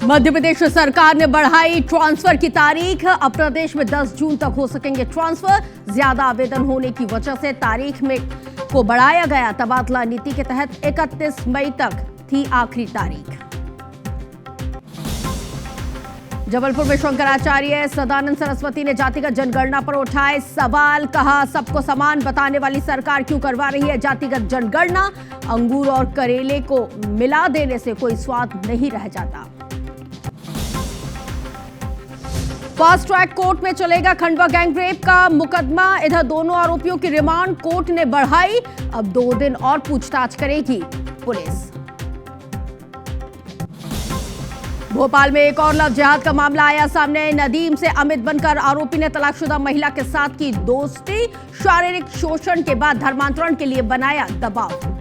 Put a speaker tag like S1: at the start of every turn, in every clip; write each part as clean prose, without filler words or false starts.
S1: मध्य प्रदेश सरकार ने बढ़ाई ट्रांसफर की तारीख। अब प्रदेश में 10 जून तक हो सकेंगे ट्रांसफर। ज्यादा आवेदन होने की वजह से तारीख में को बढ़ाया गया। तबादला नीति के तहत 31 मई तक थी आखिरी तारीख। जबलपुर में शंकराचार्य सदानंद सरस्वती ने जातिगत जनगणना पर उठाए सवाल। कहा, सबको समान बताने वाली सरकार क्यों करवा रही है जातिगत जनगणना। अंगूर और करेले को मिला देने से कोई स्वाद नहीं रह जाता। फास्ट ट्रैक कोर्ट में चलेगा खंडवा गैंगरेप का मुकदमा। इधर दोनों आरोपियों की रिमांड कोर्ट ने बढ़ाई। अब 2 दिन और पूछताछ करेगी पुलिस। भोपाल में एक और लव जिहाद का मामला आया सामने। नदीम से अमित बनकर आरोपी ने तलाकशुदा महिला के साथ की दोस्ती। शारीरिक शोषण के बाद धर्मांतरण के लिए बनाया दबाव।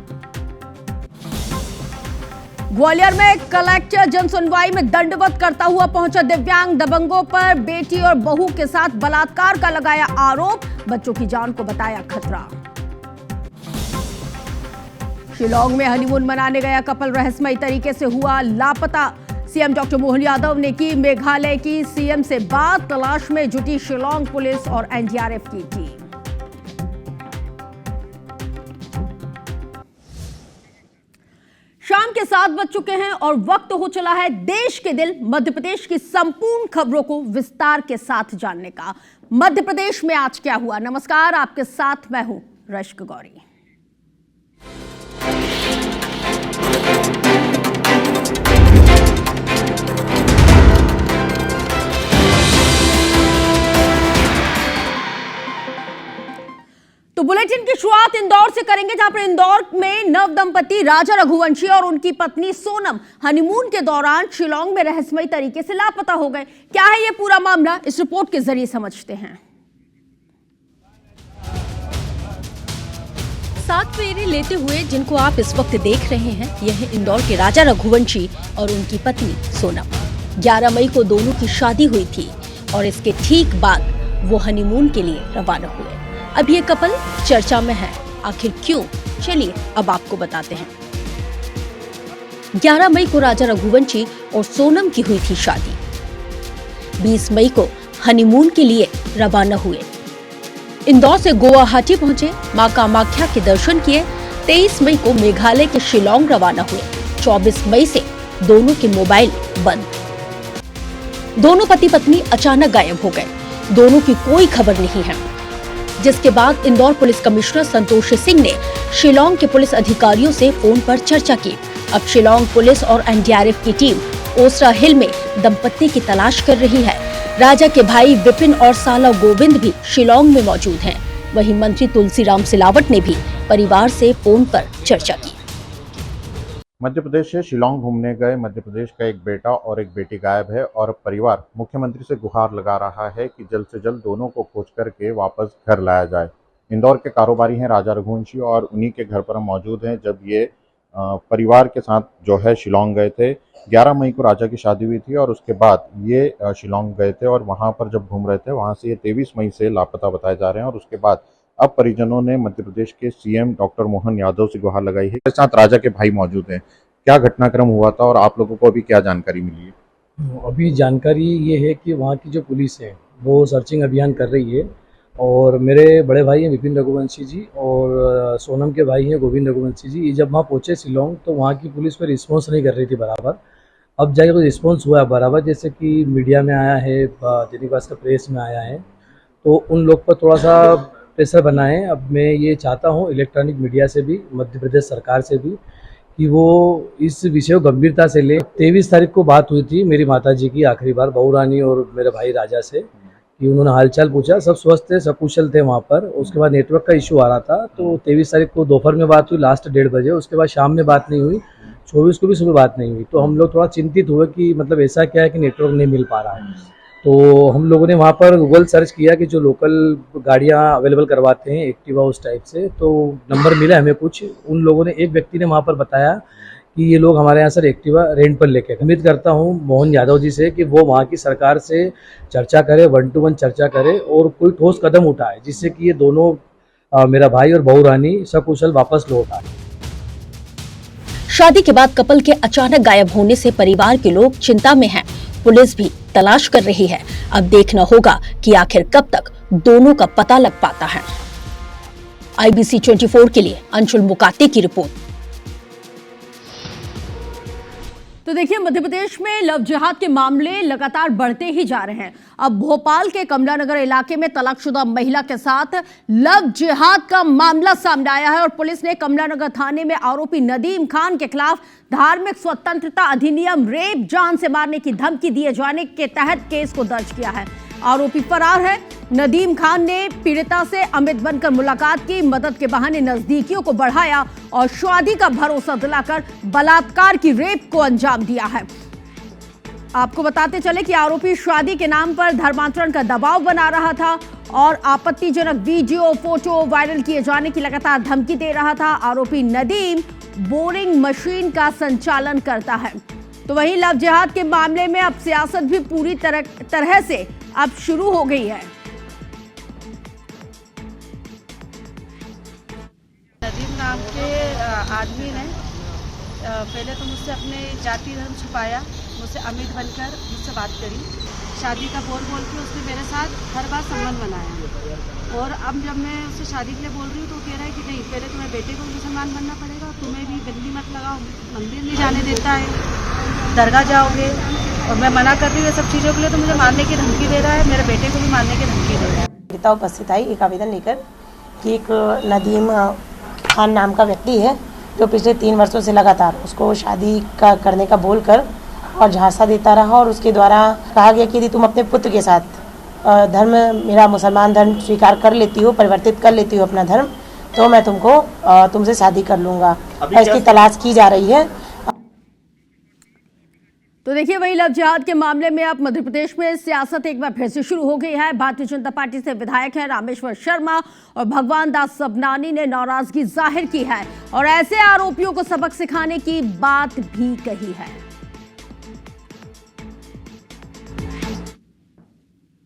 S1: ग्वालियर में कलेक्टर जनसुनवाई में दंडवत करता हुआ पहुंचा दिव्यांग। दबंगों पर बेटी और बहू के साथ बलात्कार का लगाया आरोप। बच्चों की जान को बताया खतरा। शिलांग में हनीमून मनाने गया कपल रहस्यमयी तरीके से हुआ लापता। सीएम डॉक्टर मोहन यादव ने की मेघालय की सीएम से बात। तलाश में जुटी शिलांग पुलिस और एनडीआरएफ की टीम। शाम के 7 बज चुके हैं और वक्त हो चला है देश के दिल मध्य प्रदेश की संपूर्ण खबरों को विस्तार के साथ जानने का। मध्य प्रदेश में आज क्या हुआ। नमस्कार, आपके साथ मैं हूं रश्क गौरी। तो बुलेटिन की शुरुआत इंदौर से करेंगे, जहां पर इंदौर में नव दंपति राजा रघुवंशी और उनकी पत्नी सोनम हनीमून के दौरान शिलांग में रहस्यमयी तरीके से लापता हो गए। क्या है ये पूरा मामला, इस रिपोर्ट के जरिए समझते हैं।
S2: 7 फेरे लेते हुए जिनको आप इस वक्त देख रहे हैं, यह है इंदौर के राजा रघुवंशी और उनकी पत्नी सोनम। 11 मई को दोनों की शादी हुई थी और इसके ठीक बाद वो हनीमून के लिए रवाना हुए। अब ये कपल चर्चा में है, आखिर क्यों? चलिए अब आपको बताते हैं। 11 मई को राजा रघुवंशी और सोनम की हुई थी शादी। 20 मई को हनीमून के लिए रवाना हुए। इंदौर से गुवाहाटी पहुंचे, मां कामाख्या के दर्शन किए। 23 मई को मेघालय के शिलांग रवाना हुए। 24 मई से दोनों के मोबाइल बंद। दोनों पति पत्नी अचानक गायब हो गए। दोनों की कोई खबर नहीं है, जिसके बाद इंदौर पुलिस कमिश्नर संतोष सिंह ने शिलांग के पुलिस अधिकारियों से फोन पर चर्चा की। अब शिलांग पुलिस और एनडीआरएफ की टीम ओसरा हिल में दंपत्ति की तलाश कर रही है। राजा के भाई विपिन और साला गोविंद भी शिलांग में मौजूद हैं। वहीं मंत्री तुलसीराम सिलावट ने भी परिवार से फोन पर चर्चा की।
S3: मध्य प्रदेश से शिलांग घूमने गए मध्य प्रदेश का एक बेटा और एक बेटी गायब है और परिवार मुख्यमंत्री से गुहार लगा रहा है कि जल्द से जल्द दोनों को खोज करके वापस घर लाया जाए। इंदौर के कारोबारी हैं राजा रघुवंशी और उन्हीं के घर पर हम मौजूद हैं जब ये परिवार के साथ जो है शिलांग गए थे। 11 मई को राजा की शादी हुई थी और उसके बाद ये शिलांग गए थे और वहाँ पर जब घूम रहे थे वहाँ से ये 23 मई से लापता बताए जा रहे हैं। और उसके बाद अब परिजनों ने मध्य प्रदेश के सीएम डॉक्टर मोहन यादव से गुहार लगाई है। साथ राजा के भाई मौजूद हैं। क्या घटनाक्रम हुआ था और आप लोगों को अभी क्या जानकारी मिली है?
S4: अभी जानकारी ये है कि वहाँ की जो पुलिस है वो सर्चिंग अभियान कर रही है और मेरे बड़े भाई हैं विपिन रघुवंशी जी और सोनम के भाई हैं गोविंद रघुवंशी जी। ये जब वहाँ पहुँचे शिलांग तो वहाँ की पुलिस पर रिस्पॉन्स नहीं कर रही थी बराबर। अब जाके कोई रिस्पॉन्स हुआ है बराबर, जैसे कि मीडिया में आया है, दैनिक भास्कर प्रेस में आया है, तो उन लोग पर थोड़ा सा प्रेशर बना है। अब मैं ये चाहता हूँ इलेक्ट्रॉनिक मीडिया से भी, मध्य प्रदेश सरकार से भी, कि वो इस विषय को गंभीरता से ले। 23 तारीख को बात हुई थी मेरी माताजी की आखिरी बार बहू रानी और मेरे भाई राजा से, कि उन्होंने हालचाल पूछा, सब स्वस्थ थे, सकुशल थे वहाँ पर। उसके बाद नेटवर्क का इशू आ रहा था, तो 23 तारीख को दोपहर में बात हुई लास्ट 1:30 बजे। उसके बाद शाम में बात नहीं हुई, 24 को भी सुबह बात नहीं हुई। तो हम लोग थोड़ा चिंतित हुए कि मतलब ऐसा क्या है कि नेटवर्क नहीं मिल पा रहा है। तो हम लोगों ने वहाँ पर गूगल सर्च किया कि जो लोकल गाड़ियाँ अवेलेबल करवाते हैं एक्टिवा उस टाइप से, तो नंबर मिला हमें कुछ। उन लोगों ने, एक व्यक्ति ने वहाँ पर बताया कि ये लोग हमारे यहाँ सर एक्टिवा रेंट पर लेके। उम्मीद करता हूँ मोहन यादव जी से कि वो वहाँ की सरकार से चर्चा करे, 1-to-1 चर्चा करे और कोई ठोस कदम उठाए, जिससे कि ये दोनों मेरा भाई और बहू रानी सकुशल वापस लौट आए।
S2: शादी के बाद कपल के अचानक गायब होने से परिवार के लोग चिंता में हैं। पुलिस भी तलाश कर रही है। अब देखना होगा कि आखिर कब तक दोनों का पता लग पाता है। IBC 24 के लिए अंशुल मुकाती की रिपोर्ट।
S1: तो देखिए, मध्य प्रदेश में लव जिहाद के मामले लगातार बढ़ते ही जा रहे हैं। अब भोपाल के कमला नगर इलाके में तलाकशुदा महिला के साथ लव जिहाद का मामला सामने आया है और पुलिस ने कमला नगर थाने में आरोपी नदीम खान के खिलाफ धार्मिक स्वतंत्रता अधिनियम रेप जान से मारने की धमकी दिए जाने के तहत केस को दर्ज किया है। आरोपी फरार है। नदीम खान ने पीड़िता से अमित बनकर मुलाकात की, मदद के बहाने नजदीकियों को बढ़ाया और शादी का भरोसा दिलाकर बलात्कार की रेप को अंजाम दिया है। आपको बताते चले कि आरोपी शादी के नाम पर धर्मांतरण का दबाव बना रहा था और आपत्तिजनक वीडियो फोटो वायरल किए जाने की लगातार धमकी दे रहा था। आरोपी नदीम बोरिंग मशीन का संचालन करता है। तो वहीं लव जिहाद के मामले में अब सियासत भी पूरी तरह से अब शुरू हो गई है।
S5: नदीम नाम के आदमी ने पहले तो मुझसे अपने जाति धर्म छुपाया, मुझसे अमित बनकर मुझसे बात करी, शादी का बोल के उसने मेरे साथ हर बार संबंध बनाया। और अब जब मैं उससे शादी के लिए बोल रही हूँ तो कह रहा है कि नहीं, पहले तुम्हें बेटे को मुसलमान बनना पड़ेगा, तुम्हें भी बंदी मत लगाओ, मंदिर नहीं जाने देता है, दरगाह जाओगे। और मैं मना कर रही हूँ सब चीज़ों के लिए, तो मुझे मारने की धमकी दे रहा है, मेरे बेटे को भी मारने की धमकी दे रहा है।
S6: पिता उपस्थित आई एक आवेदन लेकर कि एक नदीम खान नाम का व्यक्ति है जो पिछले 3 वर्षों से लगातार उसको शादी का करने का बोलकर और झांसा देता रहा और उसके द्वारा कहा गया कि यदि तुम अपने पुत्र के साथ धर्म, मेरा मुसलमान धर्म स्वीकार कर लेती हो, परिवर्तित कर लेती हो अपना धर्म, तो मैं तुमसे शादी कर लूँगा। इसकी तलाश की जा रही है।
S1: तो देखिए, वही लव जिहाद के मामले में अब मध्य प्रदेश में सियासत एक बार फिर से शुरू हो गई है। भारतीय जनता पार्टी से विधायक हैं रामेश्वर शर्मा और भगवान दास सबनानी ने नाराजगी जाहिर की है और ऐसे आरोपियों को सबक सिखाने की बात भी कही है।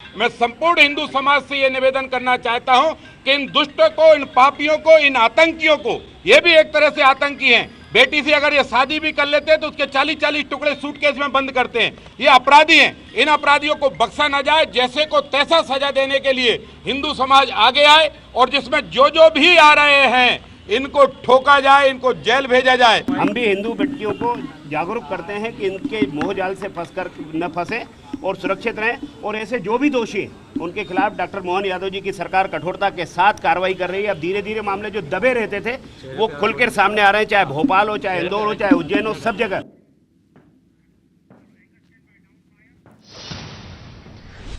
S7: मैं संपूर्ण हिंदू समाज से ये निवेदन करना चाहता हूं कि इन दुष्टों को, इन पापियों को, इन आतंकियों को, ये भी एक तरह से आतंकी हैं। बेटी से अगर ये शादी भी कर लेते हैं तो उसके 40-40 टुकड़े सूटकेस में बंद करते हैं। ये अपराधी हैं। इन अपराधियों को बख्शा न जाए। जैसे को तैसा सजा देने के लिए हिंदू समाज आगे आए और जिसमें जो भी आ रहे हैं इनको ठोका जाए, इनको जेल भेजा जाए।
S8: हम भी हिंदू बेटियों को जागरूक करते हैं कि इनके मोह जाल से फंसकर न फंसे और सुरक्षित रहें। और ऐसे जो भी दोषी उनके खिलाफ डॉक्टर मोहन यादव जी की सरकार कठोरता के साथ कार्रवाई कर रही है। अब धीरे धीरे मामले जो दबे रहते थे वो खुलकर सामने आ रहे हैं, चाहे भोपाल हो, चाहे इंदौर हो, चाहे उज्जैन हो, सब जगह।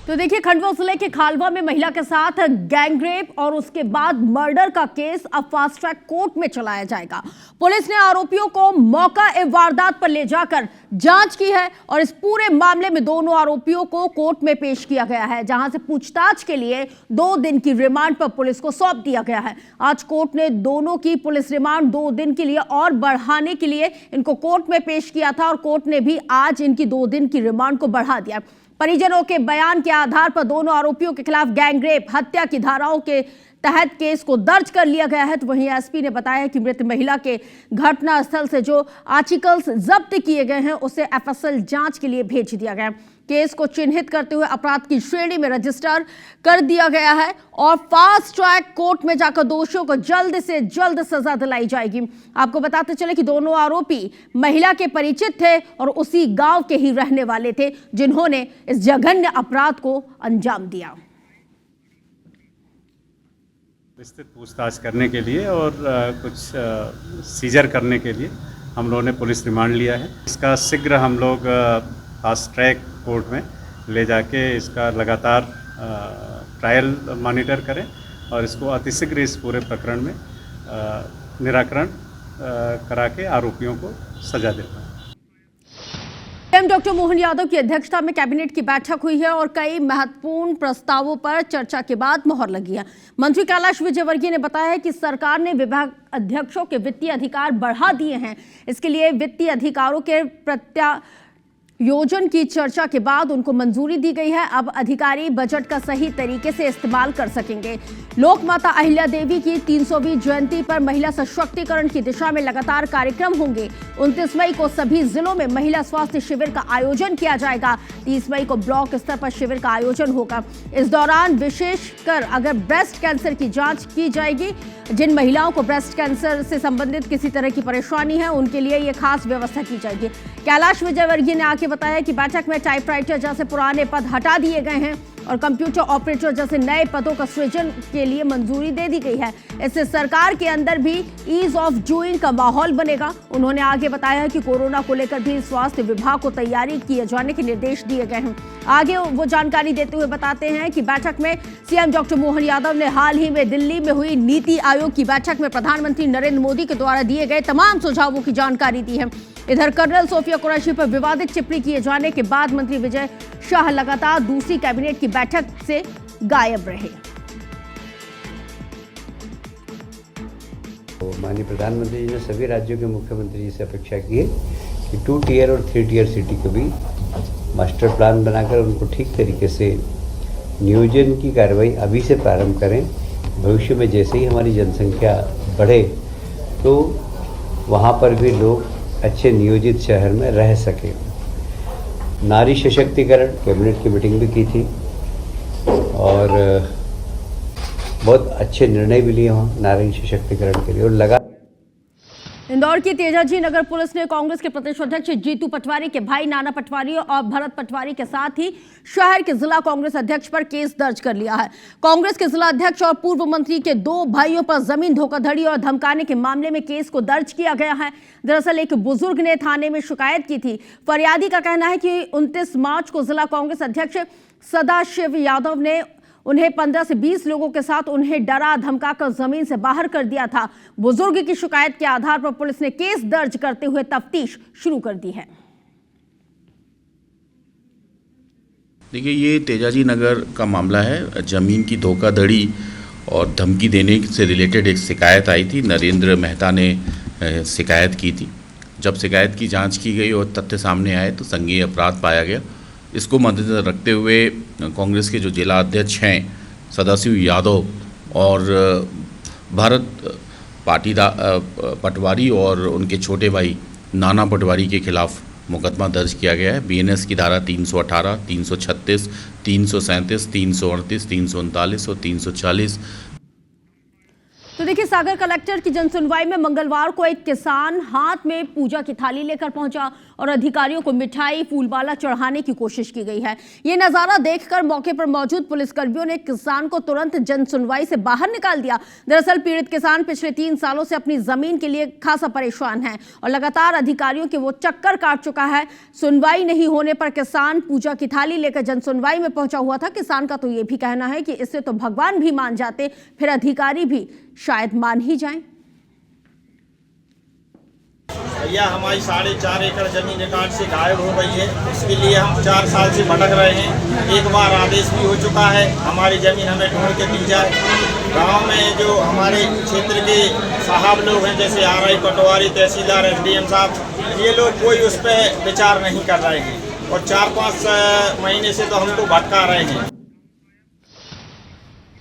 S1: तो देखिए, खंडवा जिले के खालवा में महिला के साथ गैंगरेप और उसके बाद मर्डर का केस अब फास्ट ट्रैक कोर्ट में चलाया जाएगा। पुलिस ने आरोपियों को मौका वारदात पर ले जाकर जांच की है और इस पूरे मामले में दोनों आरोपियों को कोर्ट में पेश किया गया है, जहां से पूछताछ के लिए 2 दिन की रिमांड पर पुलिस को सौंप दिया गया है। आज कोर्ट ने दोनों की पुलिस रिमांड 2 दिन के लिए और बढ़ाने के लिए इनको कोर्ट में पेश किया था और कोर्ट ने भी आज इनकी 2 दिन की रिमांड को बढ़ा दिया। परिजनों के बयान के आधार पर दोनों आरोपियों के खिलाफ गैंगरेप, हत्या की धाराओं के तहत केस को दर्ज कर लिया गया है। तो वहीं एसपी ने बताया कि मृत महिला के घटनास्थल से जो आर्टिकल्स जब्त किए गए हैं उसे एफएसएल जांच के लिए भेज दिया गया है। केस को चिन्हित करते हुए अपराध की श्रेणी में रजिस्टर कर दिया गया है और फास्ट ट्रैक कोर्ट में जाकर दोषियों को जल्द से जल्द सजा दिलाई जाएगी। आपको बताते चले कि दोनों आरोपी महिला के परिचित थे और उसी गांव के ही रहने वाले थे जिन्होंने इस जघन्य अपराध को अंजाम दिया।
S9: विस्तृत पूछताछ करने के लिए और कुछ सीजर करने के लिए हम लोगों ने पुलिस रिमांड लिया है। इसका शीघ्र हम लोग फास्ट ट्रैक कोर्ट में ले जाके इसका लगातार ट्रायल मॉनिटर करें और इसको अतिशीघ्र इस पूरे प्रकरण में निराकरण करा के आरोपियों को सजा देना है।
S1: डॉक्टर मोहन यादव की अध्यक्षता में कैबिनेट की बैठक हुई है और कई महत्वपूर्ण प्रस्तावों पर चर्चा के बाद मोहर लगी है। मंत्री कैलाश विजयवर्गीय ने बताया है कि सरकार ने विभाग अध्यक्षों के वित्तीय अधिकार बढ़ा दिए हैं। इसके लिए वित्तीय अधिकारों के योजना की चर्चा के बाद उनको मंजूरी दी गई है। अब अधिकारी बजट का सही तरीके से इस्तेमाल कर सकेंगे। लोक माता अहिल्या देवी की 300वीं जयंती पर महिला सशक्तिकरण की दिशा में लगातार कार्यक्रम होंगे। 29 मई को सभी जिलों में महिला स्वास्थ्य शिविर का आयोजन किया जाएगा। 30 मई को ब्लॉक स्तर पर शिविर का आयोजन होगा। इस दौरान विशेषकर अगर ब्रेस्ट कैंसर की जांच की जाएगी। जिन महिलाओं को ब्रेस्ट कैंसर से संबंधित किसी तरह की परेशानी है उनके लिए ये खास व्यवस्था की जाएगी। कैलाश विजयवर्गीय ने आगे बताया कि बैठक में टाइपराइटर जैसे पुराने पद हटा दिए गए हैं और कंप्यूटर ऑपरेटर जैसे नए पदों का सृजन के लिए मंजूरी दे दी गई है। इससे सरकार के अंदर भी ईज ऑफ डूइंग का माहौल बनेगा। उन्होंने आगे बताया कि कोरोना को लेकर भी स्वास्थ्य विभाग को तैयारी किए जाने के निर्देश दिए गए हैं। आगे वो जानकारी देते हुए बताते हैं कि बैठक में सीएम डॉक्टर मोहन यादव ने हाल ही में दिल्ली में हुई नीति आयोग की बैठक में प्रधानमंत्री नरेंद्र मोदी के द्वारा दिए गए तमाम सुझावों की जानकारी दी है। इधर कर्नल सोफिया कुरैशी पर विवादित टिप्पणी किए जाने के बाद मंत्री विजय शाह लगातार दूसरी कैबिनेट की बैठक से गायब रहे।
S10: माननीय प्रधानमंत्री जी ने सभी राज्यों के मुख्यमंत्री जी से अपेक्षा की है कि 2 टियर और 3 टियर सिटी को भी मास्टर प्लान बनाकर उनको ठीक तरीके से नियोजन की कार्रवाई अभी से प्रारंभ करें। भविष्य में जैसे ही हमारी जनसंख्या बढ़े तो वहाँ पर भी लोग अच्छे नियोजित शहर में रह सकें। नारी सशक्तिकरण कैबिनेट की मीटिंग भी की थी और बहुत अच्छे निर्णय भी लिए वहाँ नारी सशक्तिकरण के लिए और लगा।
S1: इंदौर की तेजाजी नगर पुलिस ने कांग्रेस के प्रदेश अध्यक्ष जीतू पटवारी के भाई नाना पटवारी और भरत पटवारी के साथ ही शहर के जिला कांग्रेस अध्यक्ष पर केस दर्ज कर लिया है। कांग्रेस के जिला अध्यक्ष और पूर्व मंत्री के 2 भाइयों पर जमीन धोखाधड़ी और धमकाने के मामले में केस को दर्ज किया गया है। दरअसल एक बुजुर्ग ने थाने में शिकायत की थी। फरियादी का कहना है कि 29 मार्च को जिला कांग्रेस अध्यक्ष सदाशिव यादव ने उन्हें 15 से 20 लोगों के साथ उन्हें डरा धमकाकर जमीन से बाहर कर दिया था। बुजुर्ग की शिकायत के आधार पर पुलिस ने केस दर्ज करते हुए तफ्तीश शुरू कर दी है।
S11: देखिए, ये तेजाजी नगर का मामला है। जमीन की धोखाधड़ी और धमकी देने से रिलेटेड एक शिकायत आई थी। नरेंद्र मेहता ने शिकायत की थी। जब शिकायत की जांच की गई और तथ्य सामने आए तो संज्ञेय अपराध पाया गया। इसको मद्देनजर रखते हुए कांग्रेस के जो जिला अध्यक्ष हैं सदाशिव यादव और भरत पटवारी और उनके छोटे भाई नाना पटवारी के खिलाफ मुकदमा दर्ज किया गया है। बीएनएस की धारा 318, 336, 337, 338, 339 और 340।
S1: तो देखिए, सागर कलेक्टर की जनसुनवाई में मंगलवार को एक किसान हाथ में पूजा की थाली लेकर पहुंचा और अधिकारियों को मिठाई फूलमाला चढ़ाने की कोशिश की गई है। ये नजारा देखकर मौके पर मौजूद पुलिसकर्मियों ने किसान को तुरंत जनसुनवाई से बाहर निकाल दिया। दरअसल पीड़ित किसान पिछले 3 सालों से अपनी जमीन के लिए खासा परेशान है और लगातार अधिकारियों के वो चक्कर काट चुका है। सुनवाई नहीं होने पर किसान पूजा की थाली लेकर जनसुनवाई में पहुंचा हुआ था। किसान का तो ये भी कहना है कि इससे तो भगवान भी मान जाते, फिर अधिकारी भी शायद मान ही जाएं।
S12: भैया, हमारी 4.5 एकड़ जमीन रिकॉर्ड से गायब हो गई है। इसके लिए हम 4 साल से भटक रहे हैं। एक बार आदेश भी हो चुका है हमारी जमीन हमें ढूंढ के दी जाए। गांव में जो हमारे क्षेत्र के साहब लोग हैं जैसे आरआई पटवारी, तहसीलदार, एसडीएम साहब, ये लोग कोई उस पर विचार नहीं कर रहे हैं और 4-5 महीने से तो हमको भटका रहे हैं।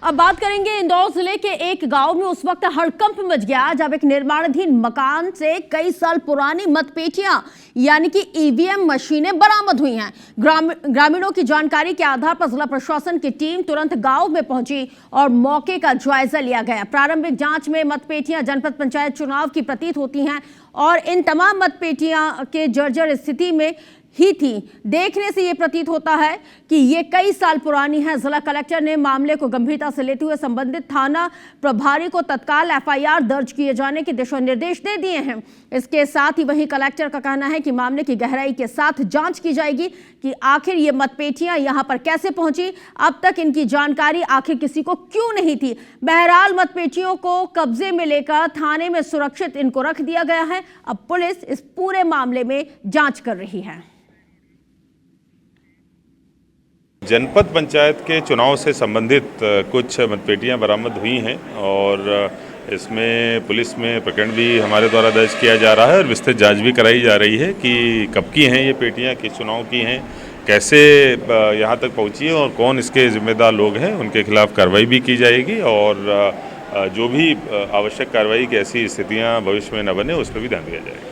S1: अब बात करेंगे इंदौर जिले के एक गांव में उस वक्त हड़कंप मच गया जब एक निर्माणाधीन मकान से कई साल पुरानी मतपेटियां यानी कि ईवीएम मशीनें बरामद हुई हैं। ग्रामीणों की जानकारी के आधार पर जिला प्रशासन की टीम तुरंत गांव में पहुंची और मौके का जायजा लिया गया। प्रारंभिक जांच में मतपेटियां जनपद पंचायत चुनाव की प्रतीत होती हैं और इन तमाम मतपेटियां के जर्जर स्थिति में ही थी। देखने से ये प्रतीत होता है कि ये कई साल पुरानी है। जिला कलेक्टर ने मामले को गंभीरता से लेते हुए संबंधित थाना प्रभारी को तत्काल एफआईआर दर्ज किए जाने के दिशा निर्देश दे दिए हैं। इसके साथ ही वहीं कलेक्टर का कहना है कि मामले की गहराई के साथ जांच की जाएगी कि आखिर ये मतपेटियां यहां पर कैसे पहुंची, अब तक इनकी जानकारी आखिर किसी को क्यों नहीं थी। बहरहाल मतपेटियों को कब्जे में लेकर थाने में सुरक्षित इनको रख दिया गया है। अब पुलिस इस पूरे मामले में जांच कर रही है।
S13: जनपद पंचायत के चुनाव से संबंधित कुछ मतपेटियां बरामद हुई हैं और इसमें पुलिस में प्रकरण भी हमारे द्वारा दर्ज किया जा रहा है और विस्तृत जांच भी कराई जा रही है कि कब की हैं ये पेटियां, किस चुनाव की हैं, कैसे यहाँ तक पहुँची है और कौन इसके जिम्मेदार लोग हैं, उनके खिलाफ कार्रवाई भी की जाएगी और जो भी आवश्यक कार्रवाई की ऐसी स्थितियाँ भविष्य में न बने उस पर भी ध्यान दिया जाएगा।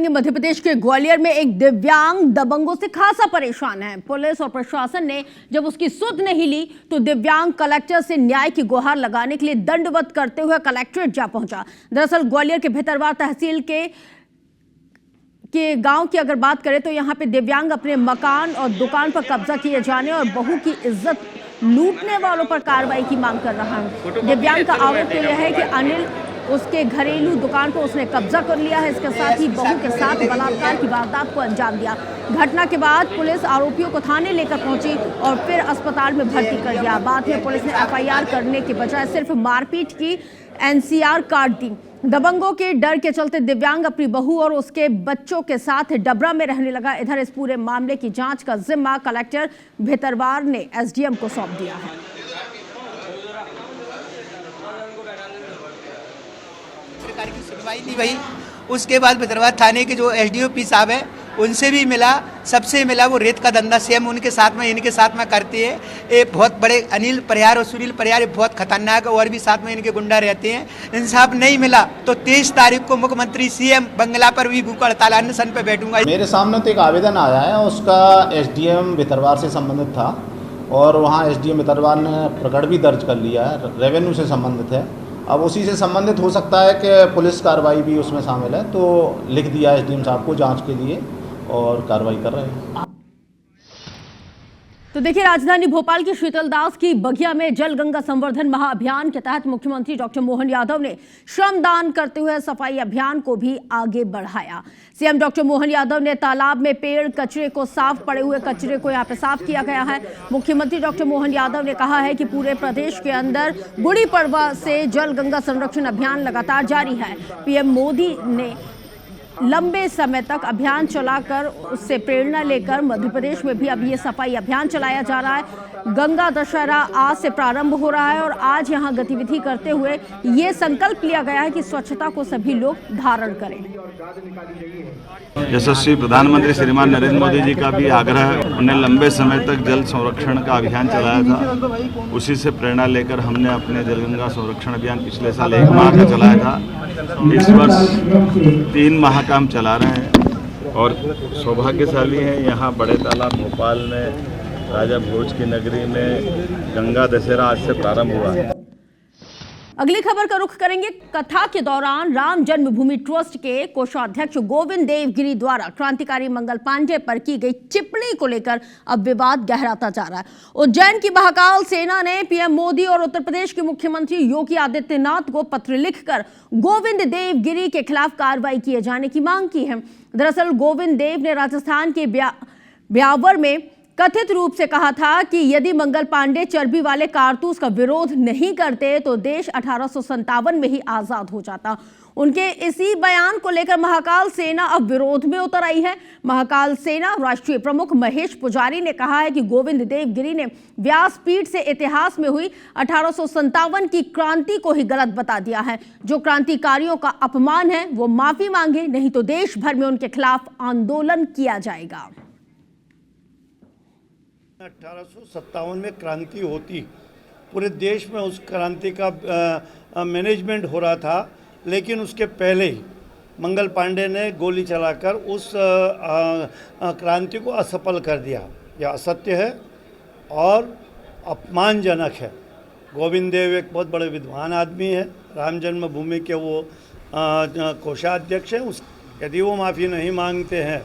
S1: मध्य प्रदेश के ग्वालियर में एक दिव्यांग दबंगों से खासा परेशान है। पुलिस और प्रशासन ने जब उसकी सुध नहीं ली तो दिव्यांग कलेक्टर से न्याय की गुहार लगाने के लिए दंडवत करते हुए कलेक्ट्रेट जा पहुंचा। दरअसल ग्वालियर के भितरवार तहसील के गांव की अगर बात करें तो यहां पे दिव्यांग अपने मकान और दुकान पर कब्जा किए जाने और बहू की इज्जत लूटने वालों पर कार्रवाई की मांग कर रहा है। दिव्यांग का आरोप तो यह है कि अनिल उसके घरेलू दुकान को उसने कब्जा कर लिया है। इसके साथ ही बहू के साथ बलात्कार की वारदात को अंजाम दिया। घटना के बाद पुलिस आरोपियों को थाने लेकर पहुंची और फिर अस्पताल में भर्ती कर दिया। बाद में पुलिस ने एफआईआर करने के बजाय सिर्फ मारपीट की एनसीआर काट दी। दबंगों के डर के चलते दिव्यांग अपनी बहू और उसके बच्चों के साथ डबरा में रहने लगा। इधर इस पूरे मामले की जांच का जिम्मा कलेक्टर भितरवार ने एसडीएम को सौंप दिया है।
S14: की सुनवाई नहीं भई। उसके बाद भितरवार थाने के जो एसडीओपी साहब है उनसे भी मिला, सबसे मिला। वो रेत का धंधा सेम उनके साथ में इनके साथ में करते हैं। ये बहुत बड़े अनिल परिहार और सुनील परिहार बहुत खतरनाक है और भी साथ में इनके गुंडा रहते हैं। इंसाफ नहीं मिला तो 23 तारीख को मुख्यमंत्री सीएम बंगला पर भी भूख हड़ताल अनशन पे बैठूंगा।
S15: मेरे सामने तो एक आवेदन आया है, उसका एसडीएम भितरवार से संबंधित था और वहाँ एसडीएम भितरवार ने प्रकरण भी दर्ज कर लिया है, रेवेन्यू से संबंधित है। अब उसी से संबंधित हो सकता है कि पुलिस कार्रवाई भी उसमें शामिल है, तो लिख दिया एसडीएम साहब को जांच के लिए और कार्रवाई कर रहे हैं।
S1: तो देखिए, राजधानी भोपाल की शीतलदास की बगिया में जल गंगा संवर्धन महाअभियान के तहत मुख्यमंत्री डॉक्टर मोहन यादव ने श्रमदान करते हुए सफाई अभियान को भी आगे बढ़ाया। सीएम डॉक्टर मोहन यादव ने तालाब में पेड़ कचरे को साफ पड़े हुए कचरे को यहाँ पे साफ किया गया है। मुख्यमंत्री डॉक्टर मोहन यादव ने कहा है कि पूरे प्रदेश के अंदर गुड़ी पड़वा से जल गंगा संरक्षण अभियान लगातार जारी है। पीएम मोदी ने लंबे समय तक अभियान चलाकर उससे प्रेरणा लेकर मध्य प्रदेश में भी अब ये सफाई अभियान चलाया जा रहा है। गंगा दशहरा आज से प्रारंभ हो रहा है और आज यहाँ गतिविधि करते हुए ये संकल्प लिया गया है कि स्वच्छता को सभी लोग धारण करें।
S16: यशस्वी प्रधानमंत्री श्रीमान नरेंद्र मोदी जी का भी आग्रह, उन्हें लंबे समय तक जल संरक्षण का अभियान चलाया था। उसी से प्रेरणा लेकर हमने अपने जलगंगा संरक्षण अभियान पिछले साल 1 माह का चलाया था। इस वर्ष 3 माह का हम चला रहे हैं और सौभाग्यशाली हैं यहाँ बड़े तालाब भोपाल में राजा भोज की नगरी में गंगा दशहरा आज से प्रारंभ हुआ है।
S1: अगली खबर का रुख करेंगे। कथा के दौरान राम जन्मभूमि ट्रस्ट के कोषाध्यक्ष गोविंद देवगिरी द्वारा क्रांतिकारी मंगल पांडे पर की गई टिप्पणी को लेकर अब विवाद गहराता जा रहा है। उज्जैन की महाकाल सेना ने पीएम मोदी और उत्तर प्रदेश के मुख्यमंत्री योगी आदित्यनाथ को पत्र लिखकर गोविंद देवगिरी के खिलाफ कार्रवाई किए जाने की मांग की है। दरअसल गोविंद देव ने राजस्थान के ब्यावर में कथित रूप से कहा था कि यदि मंगल पांडे चर्बी वाले कारतूस का विरोध नहीं करते तो देश 1857 में ही आजाद हो जाता। उनके इसी बयान को लेकर महाकाल सेना अब विरोध में उतर आई है। महाकाल सेना राष्ट्रीय प्रमुख महेश पुजारी ने कहा है कि गोविंद देवगिरी ने व्यासपीठ से इतिहास में हुई 1857 की क्रांति को ही गलत बता दिया है। जो क्रांतिकारियों का अपमान है वो माफी मांगे, नहीं तो देश भर में उनके खिलाफ आंदोलन किया जाएगा।
S17: 1857 में क्रांति होती, पूरे देश में उस क्रांति का मैनेजमेंट हो रहा था, लेकिन उसके पहले ही मंगल पांडे ने गोली चलाकर उस क्रांति को असफल कर दिया। यह असत्य है और अपमानजनक है। गोविंद देव एक बहुत बड़े विद्वान आदमी है, राम जन्मभूमि के वो कोषाध्यक्ष हैं। यदि वो माफ़ी नहीं मांगते हैं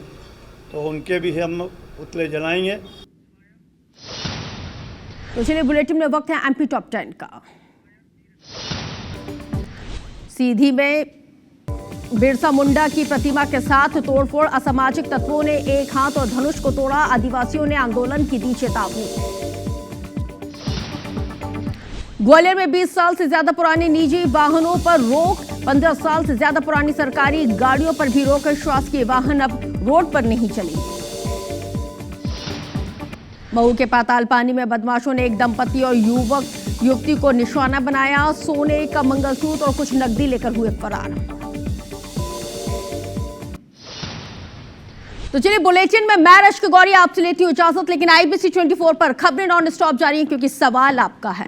S17: तो उनके भी हम पुतले जलाएंगे।
S1: तो चलिए, बुलेटिन में वक्त है एमपी टॉप 10 का। सीधी में बिरसा मुंडा की प्रतिमा के साथ तोड़फोड़, असामाजिक तत्वों ने एक हाथ और धनुष को तोड़ा, आदिवासियों ने आंदोलन की दी चेतावनी। ग्वालियर में 20 साल से ज्यादा पुरानी निजी वाहनों पर रोक, 15 साल से ज्यादा पुरानी सरकारी गाड़ियों पर भी रोक, शासकीय वाहन अब रोड पर नहीं चलेंगे। मऊ के पाताल पानी में बदमाशों ने एक दंपति और युवक युवती को निशाना बनाया, सोने का मंगलसूत्र और कुछ नकदी लेकर हुए फरार। तो चलिए बुलेटिन में मैं रश्क गौरी आपसे लेती हूं इजाजत, लेकिन IBC 24 पर खबरें नॉन स्टॉप जारी हैं क्योंकि सवाल आपका है।